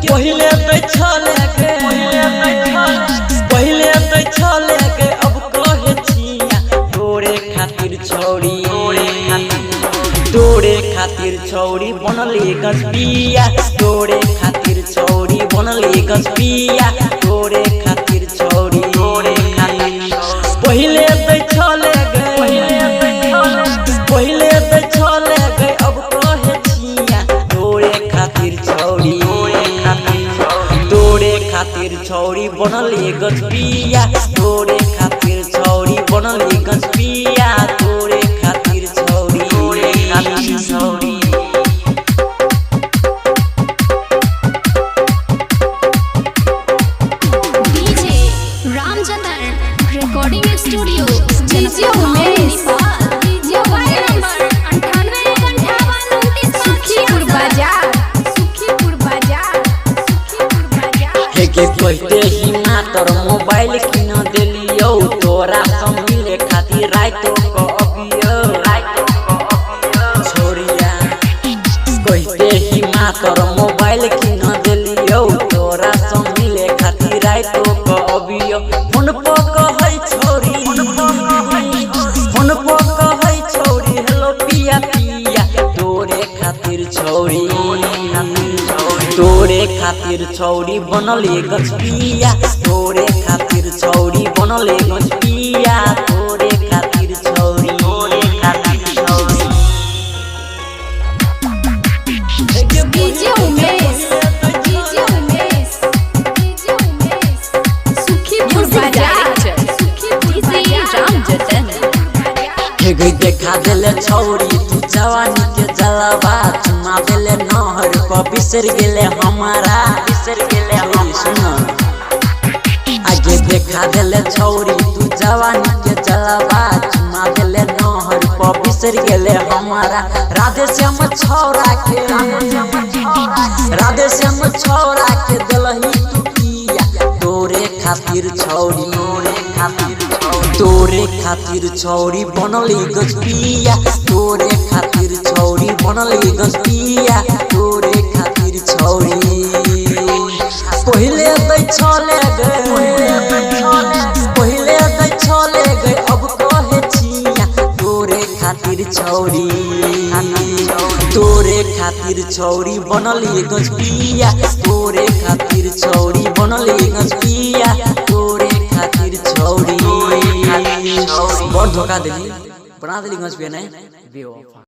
के पहले तो छले के अब कहे छिया तोरे खातिर छौरी बनले गजबिया तोरे खातिर छौरी बनले गजबिया तोरे खातिर छौरी पहले तो छले गए अब कहे छिया तोरे खातिर छौरी बनले गजबिया तोरे खातिर छौरी बनले गजबिया तोरे खातिर छौरी DJ Ramjatan recording studio DJ Umesh DJ mobile number 98 Sukhipur बाजार हे के कहते ही ना तोर मोबाइल किन देलियो तोरा संग मिले खातिर रात को अबियो छोरिया कहते ही ना तोर मोबाइल किन देलियो तोरा संग मिले खातिर रात को अबियो फोन पर कहै छोरी हेलो पिया तोरे खातिर छौरी बनले गजबिया तोरे खातिर छौरी बनले गजबिया तोरे खातिर छौरी डीजे उमेश सुखीपुर बाजार डीजे रामजतन हे गई देखा देले छौरी तू जवानी के जलवा चुमा देले नहर को बिसर गेले हमारा सुन आगे देखा देले छौरी तू जवानी के जलवा चुमा देले नहर को बिसर गेले हमारा राधे श्याम छौरा के दिलही तू किया तोरे खातिर छौरी बनले गजबिया तोरे खातिर छौरी बनले गजबिया तोरे खातिर छौरी पहले तो छले गए अब कहे छिया तोरे खातिर छौरी बनले गजबिया तोरे खातिर छौरी बनले गजबिया तोरे खातिर छौरी बहुत धोखा दिली बना दिली गजबिया नहीं बेवफा।